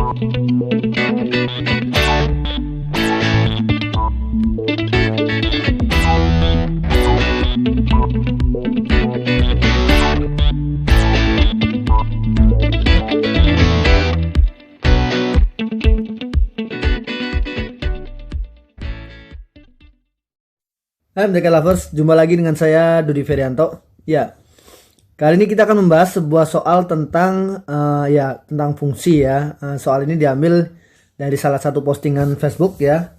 Hai MTK Lovers, jumpa lagi dengan saya Dudi Ferianto. Ya, kali ini kita akan membahas sebuah soal tentang tentang fungsi ya. Soal ini diambil dari salah satu postingan Facebook ya,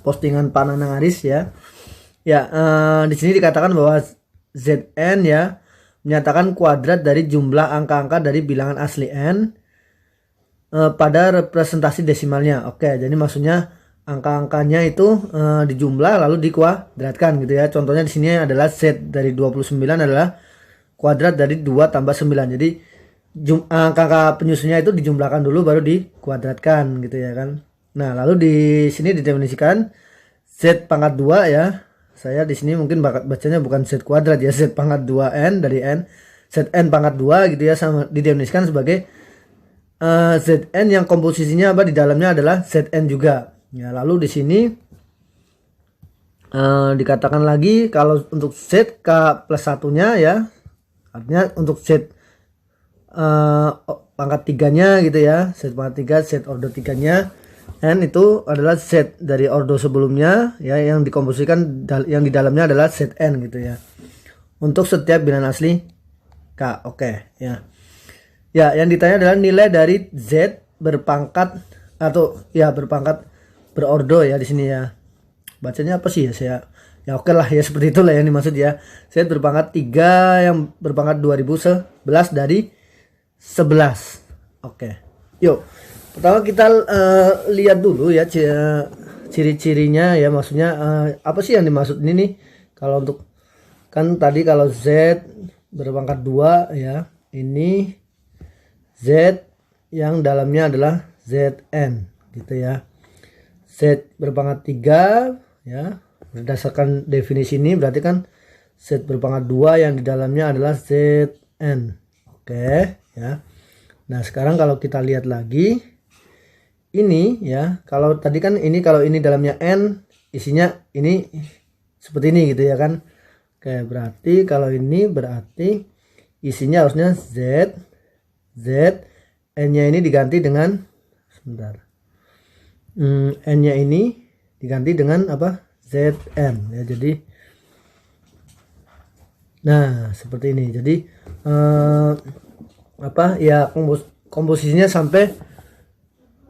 postingan Pak Nanang Aris ya. Ya, di sini dikatakan bahwa Zn ya menyatakan kuadrat dari jumlah angka-angka dari bilangan asli n pada representasi desimalnya. Oke, jadi maksudnya angka-angkanya itu dijumlah lalu dikuadratkan gitu ya. Contohnya di sini adalah Z dari 29 adalah kuadrat dari 2 tambah 9. Jadi angka-angka penyusunnya itu dijumlahkan dulu baru dikuadratkan gitu ya kan. Nah, lalu di sini didefinisikan Z pangkat 2 ya. Saya di sini mungkin bacanya bukan Z kuadrat ya, Z pangkat 2n dari n. Zn pangkat 2 gitu ya, sama didefinisikan sebagai Zn yang komposisinya apa di dalamnya adalah Zn juga. Ya, lalu di sini dikatakan lagi kalau untuk Z K plus satunya ya, artinya untuk Z pangkat 3-nya gitu ya, Z pangkat 3, Z ordo 3-nya, N itu adalah Z dari ordo sebelumnya ya, yang dikomposisikan yang di dalamnya adalah Zn gitu ya. Untuk setiap bilangan asli K, oke ya. Ya, yang ditanya adalah nilai dari Z berpangkat atau ya berpangkat berordo ya di sini ya. Bacanya apa sih ya saya? Ya oke lah ya, seperti itulah yang dimaksud ya. Z berpangkat 3 yang berpangkat 2011 dari 11. Oke. Yuk. Pertama kita lihat dulu ya ciri-cirinya ya, maksudnya apa sih yang dimaksud ini nih? Kalau untuk kan tadi kalau Z berpangkat 2 ya, ini Z yang dalamnya adalah Zn gitu ya. Z berpangkat 3 ya, berdasarkan definisi ini berarti kan Z berpangkat 2 yang di dalamnya adalah Zn. Oke ya. Nah, sekarang kalau kita lihat lagi ini ya, kalau tadi kan ini kalau ini dalamnya n, isinya ini seperti ini gitu ya kan. Oke, berarti kalau ini berarti isinya harusnya Z, n-nya ini diganti dengan sebentar. N-nya ini diganti dengan apa? Zn ya. Jadi nah, seperti ini. Jadi apa ya, komposisinya sampai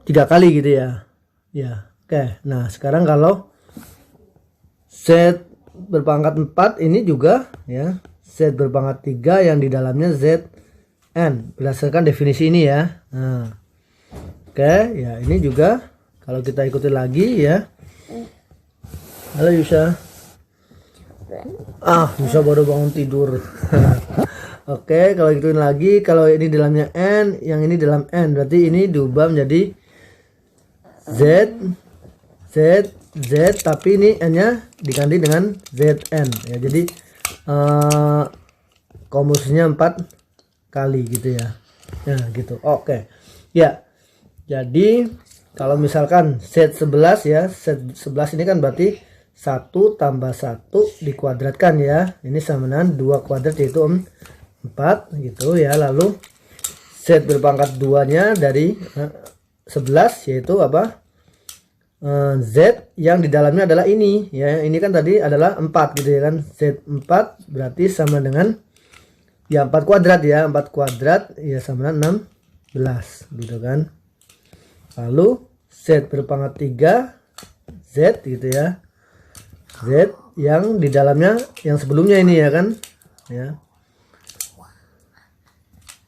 3 kali gitu ya. Ya, oke. Nah, sekarang kalau Z berpangkat 4 ini juga ya, Z berpangkat 3 yang di dalamnya Zn berdasarkan definisi ini ya. Nah, oke, ya ini juga kalau kita ikuti lagi ya. Halo Yusa. Yusa baru bangun tidur. Oke, kalau ikutin lagi, kalau ini dalamnya n, yang ini dalam n, berarti ini diubah menjadi Z, tapi ini n-nya diganti dengan Zn ya. Jadi komposisinya 4 kali gitu ya. Nah, gitu. Oke. Ya. Jadi kalau misalkan Z11 ya, Z11 ini kan berarti 1 tambah 1 dikuadratkan ya. Ini sama dengan 2 kuadrat yaitu 4 gitu ya. Lalu Z berpangkat 2-nya dari 11 yaitu apa? Z yang di dalamnya adalah ini ya. Ini kan tadi adalah 4 gitu ya kan. Z4 berarti sama dengan ya 4 kuadrat ya. 4 kuadrat ya sama dengan 16 gitu kan. Lalu Z berpangkat 3 Z gitu ya. Z yang di dalamnya yang sebelumnya ini ya kan. Ya.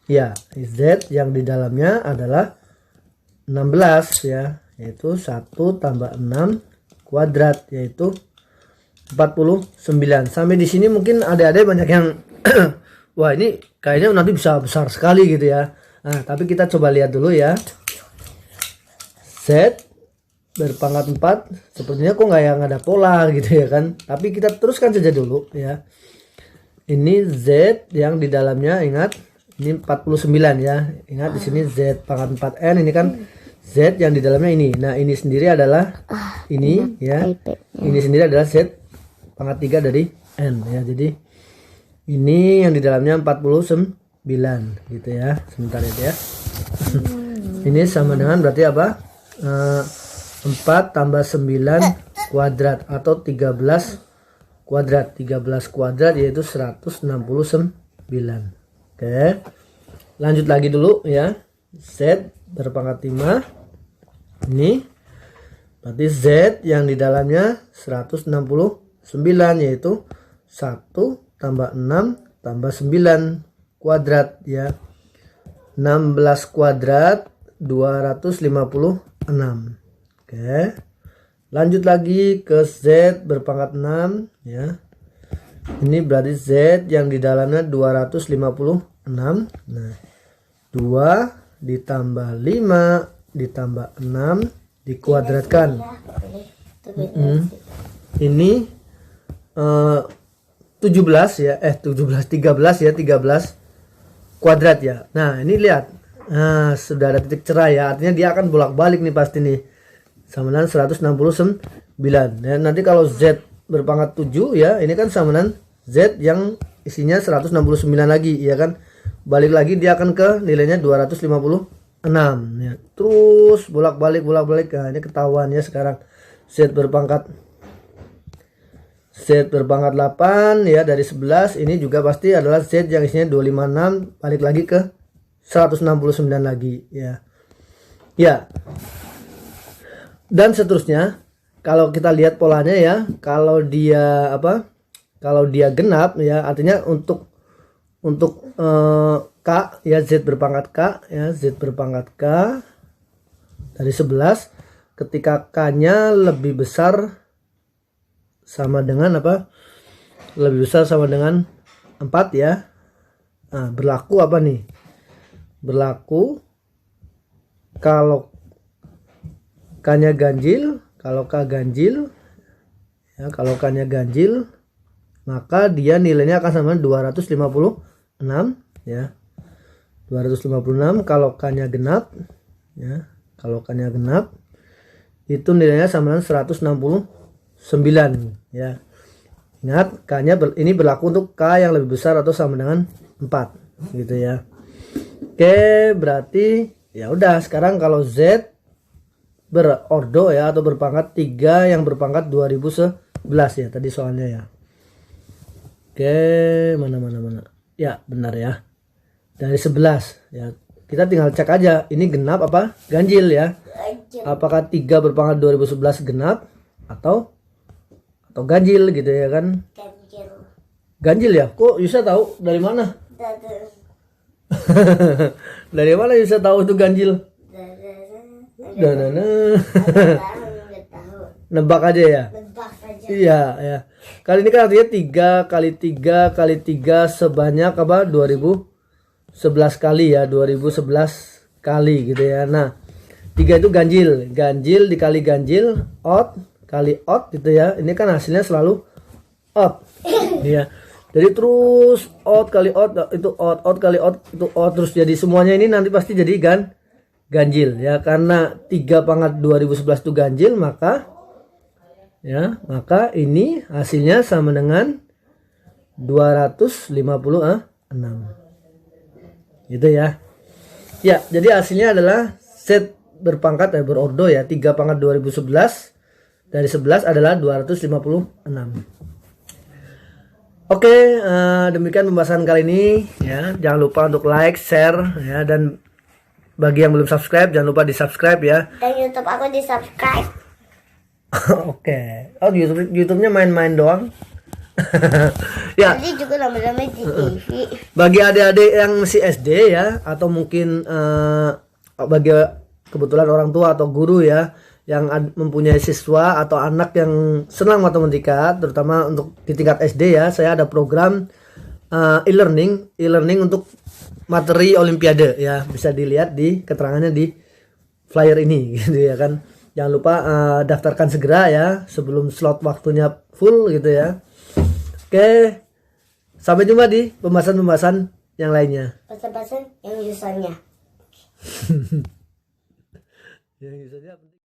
Ya, Z yang di dalamnya adalah 16 ya, yaitu 1 tambah 6 kuadrat yaitu 49. Sampai di sini mungkin adik-adik banyak yang wah, ini kayaknya nanti bisa besar sekali gitu ya. Nah, tapi kita coba lihat dulu ya. Z berpangkat 4 sepertinya kok nggak ada pola gitu ya kan. Tapi kita teruskan saja dulu ya. Ini Z yang di dalamnya ingat Ini 49 ya. Ingat di sini Z pangkat 4N, ini kan Z yang di dalamnya ini. Nah, ini sendiri adalah ini ya. Ini sendiri adalah Z pangkat 3 dari N ya. Jadi ini yang di dalamnya 49 gitu ya. Sebentar ya. Ini sama dengan berarti apa? 4 tambah 9 kuadrat atau 13 kuadrat. 13 kuadrat yaitu 169. Oke. Lanjut lagi dulu ya. Z berpangkat 5. Ini berarti Z yang di dalamnya 169 yaitu 1 tambah 6 tambah 9 kuadrat ya. 16 kuadrat 256. Oke. Lanjut lagi ke Z berpangkat 6 ya. Ini berarti Z yang di dalamnya 256. Nah, 2 ditambah 5 ditambah 6 dikuadratkan. Ini 17 ya, 13 ya, 13 kuadrat ya. Nah, ini lihat. Nah, sudah ada titik cerah ya. Artinya dia akan bolak-balik nih pasti nih. Sama dengan 169. Dan nanti kalau Z berpangkat 7 ya, ini kan sama dengan Z yang isinya 169 lagi ya kan. Balik lagi dia akan ke nilainya 256 ya. Terus bolak-balik. Nah, ini ketahuan ya sekarang. Z berpangkat 8 ya dari 11, ini juga pasti adalah Z yang isinya 256, balik lagi ke 169 lagi ya. Ya. Dan seterusnya, kalau kita lihat polanya ya, kalau dia Kalau dia genap ya, artinya untuk K ya, Z berpangkat K ya, Z berpangkat K dari 11, ketika K-nya lebih besar sama dengan lebih besar sama dengan 4 ya. Nah, berlaku apa nih? Berlaku kalau K-nya ganjil, kalau K ganjil ya, kalau K-nya ganjil maka dia nilainya akan sama 256 ya. 256 kalau K-nya genap ya. Kalau K-nya genap itu nilainya sama dengan 169 ya. Ingat, K-nya ini berlaku untuk K yang lebih besar atau sama dengan 4 gitu ya. Oke, berarti ya udah, sekarang kalau Z berordo ya atau berpangkat 3 yang berpangkat 2011 ya tadi soalnya ya. Oke, mana. Ya, benar ya. Dari 11 ya. Kita tinggal cek aja ini genap apa ganjil ya. Apakah 3 berpangkat 2011 genap atau ganjil gitu ya kan? Ganjil ya? Kok Yusa tahu dari mana? Dari mana Yusa tahu itu ganjil? Nebak aja ya? Iya ya. Kali ini kan artinya 3 kali 3 kali 3 sebanyak 2011 kali ya, 2011 kali gitu ya. Nah, 3 itu ganjil. Ganjil dikali ganjil, odd kali odd gitu ya. Ini kan hasilnya selalu odd. Ya. Jadi terus odd kali odd itu odd kali odd itu odd, terus jadi semuanya ini nanti pasti jadi ganjil ya, karena 3 pangkat 2011 itu ganjil, maka ini hasilnya sama dengan 256 gitu ya. Ya, jadi hasilnya adalah Z berpangkat berordo ya, 3 pangkat 2011 dari 11 adalah 256. Oke, demikian pembahasan kali ini ya. Jangan lupa untuk like, share ya, dan bagi yang belum subscribe jangan lupa di subscribe ya. Dan YouTube aku di subscribe. Oke. Oh, YouTube-nya main-main doang. Ya. Jadi juga lama-lama di TV. Bagi adik-adik yang masih SD ya, atau mungkin bagi kebetulan orang tua atau guru ya yang mempunyai siswa atau anak yang senang matematika, terutama untuk di tingkat SD ya, saya ada program e-learning untuk materi olimpiade ya. Bisa dilihat di keterangannya di flyer ini gitu ya kan. Jangan lupa daftarkan segera ya sebelum slot waktunya full gitu ya. Oke, sampai jumpa di pembahasan-pembahasan yang lainnya. Pesan-pesan yang usernya. Yang usernya penting.